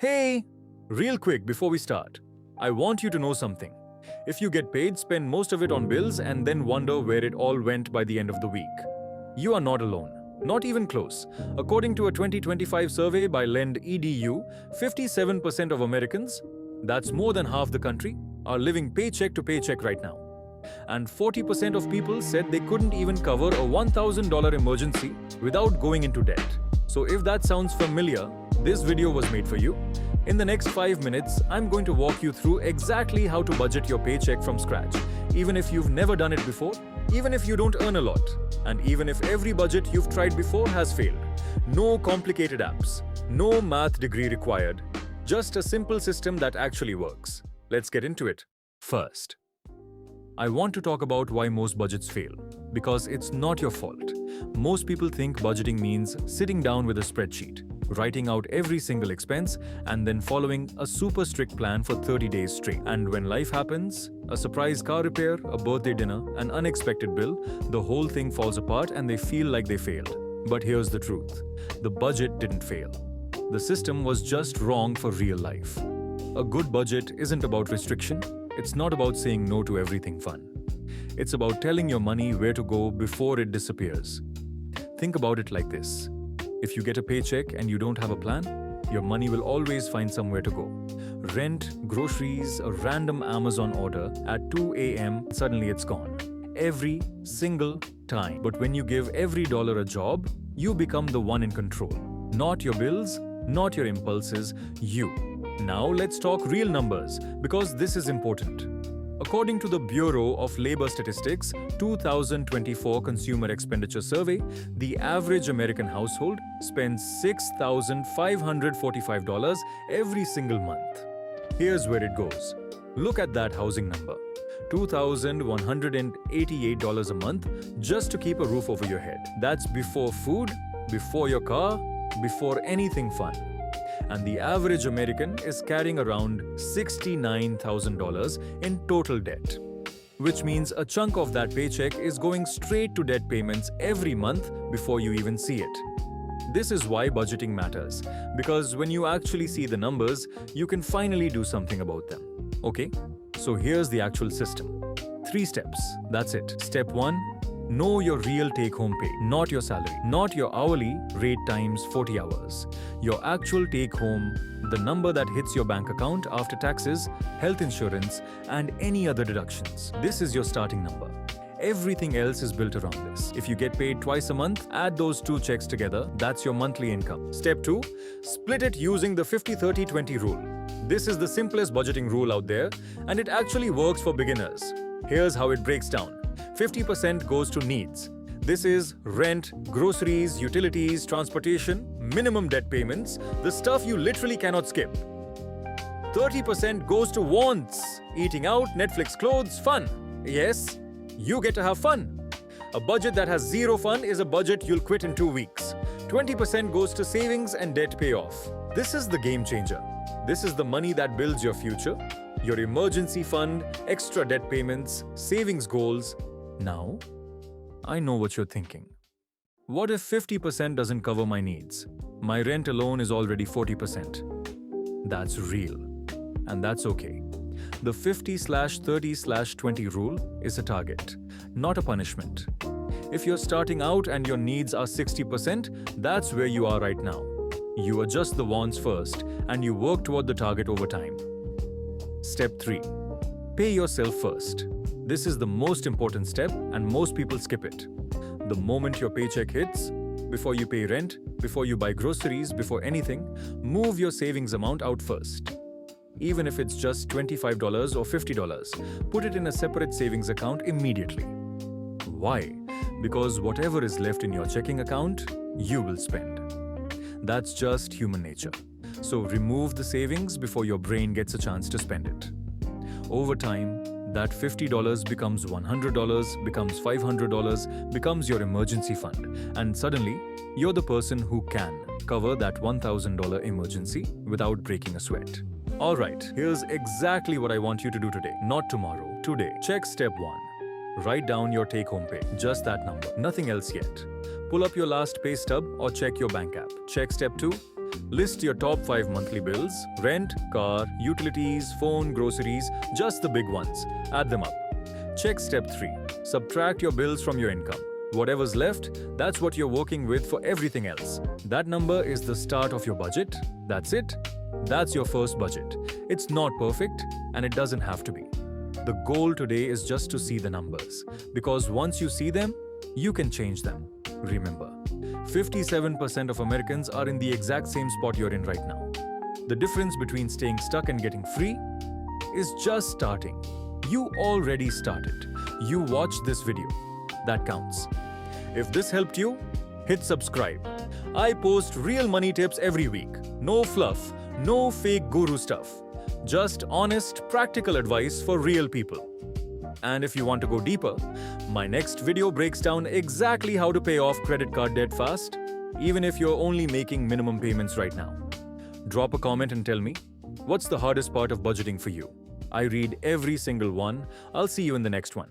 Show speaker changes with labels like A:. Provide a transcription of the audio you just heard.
A: Hey! Real quick before we start, I want you to know something. If you get paid, spend most of it on bills and then wonder where it all went by the end of the week. You are not alone. Not even close. According to a 2025 survey by Lend EDU, 57% of Americans, that's more than half the country, are living paycheck to paycheck right now. And 40% of people said they couldn't even cover a $1,000 emergency without going into debt. So if that sounds familiar, this video was made for you. In the next 5 minutes, I'm going to walk you through exactly how to budget your paycheck from scratch, even if you've never done it before, even if you don't earn a lot, and even if every budget you've tried before has failed. No complicated apps, no math degree required, just a simple system that actually works. Let's get into it. First, I want to talk about why most budgets fail, because it's not your fault. Most people think budgeting means sitting down with a spreadsheet, writing out every single expense, and then following a super strict plan for 30 days straight. And when life happens, a surprise car repair, a birthday dinner, an unexpected bill, the whole thing falls apart and they feel like they failed. But here's the truth. The budget didn't fail. The system was just wrong for real life. A good budget isn't about restriction. It's not about saying no to everything fun. It's about telling your money where to go before it disappears. Think about it like this. If you get a paycheck and you don't have a plan, your money will always find somewhere to go. Rent, groceries, a random Amazon order at 2 a.m., suddenly it's gone. Every single time. But when you give every dollar a job, you become the one in control. Not your bills, not your impulses, you. Now let's talk real numbers, because this is important. According to the Bureau of Labor Statistics 2024 Consumer Expenditure Survey, the average American household spends $6,545 every single month. Here's where it goes. Look at that housing number. $2,188 a month just to keep a roof over your head. That's before food, before your car, before anything fun. And the average American is carrying around $69,000 in total debt, which means a chunk of that paycheck is going straight to debt payments every month before you even see it. This is why budgeting matters, because when you actually see the numbers, you can finally do something about them. Okay? So here's the actual system. 3 steps. That's it. Step 1. Know your real take-home pay, not your salary, not your hourly rate times 40 hours. Your actual take-home, the number that hits your bank account after taxes, health insurance, and any other deductions. This is your starting number. Everything else is built around this. If you get paid twice a month, add those 2 checks together. That's your monthly income. Step 2. Split it using the 50-30-20 rule. This is the simplest budgeting rule out there, and it actually works for beginners. Here's how it breaks down. 50% goes to needs. This is rent, groceries, utilities, transportation, minimum debt payments, the stuff you literally cannot skip. 30% goes to wants, eating out, Netflix, clothes, fun. Yes, you get to have fun. A budget that has zero fun is a budget you'll quit in 2 weeks. 20% goes to savings and debt payoff. This is the game changer. This is the money that builds your future, your emergency fund, extra debt payments, savings goals. Now, I know what you're thinking. What if 50% doesn't cover my needs? My rent alone is already 40%. That's real. And that's okay. The 50/30/20 rule is a target, not a punishment. If you're starting out and your needs are 60%, that's where you are right now. You adjust the wants first and you work toward the target over time. Step 3. Pay yourself first. This is the most important step and most people skip it. The moment your paycheck hits, before you pay rent, before you buy groceries, before anything, move your savings amount out first. Even if it's just $25 or $50, put it in a separate savings account immediately. Why? Because whatever is left in your checking account, you will spend. That's just human nature. So remove the savings before your brain gets a chance to spend it. Over time, that $50 becomes $100, becomes $500, becomes your emergency fund. And suddenly, you're the person who can cover that $1,000 emergency without breaking a sweat. Alright, here's exactly what I want you to do today, not tomorrow. Today, check step 1. Write down your take-home pay, just that number, nothing else yet. Pull up your last pay stub or check your bank app. Check step 2. List your top 5 monthly bills: rent, car, utilities, phone, groceries, just the big ones. Add them up. Check step 3. Subtract your bills from your income. Whatever's left, that's what you're working with for everything else. That number is the start of your budget. That's it. That's your first budget. It's not perfect, and it doesn't have to be. The goal today is just to see the numbers, because once you see them, you can change them. Remember, 57% of Americans are in the exact same spot you're in right now. The difference between staying stuck and getting free is just starting. You already started. You watched this video. That counts. If this helped you, hit subscribe. I post real money tips every week. No fluff, no fake guru stuff. Just honest, practical advice for real people. And if you want to go deeper, my next video breaks down exactly how to pay off credit card debt fast, even if you're only making minimum payments right now. Drop a comment and tell me, what's the hardest part of budgeting for you? I read every single one. I'll see you in the next one.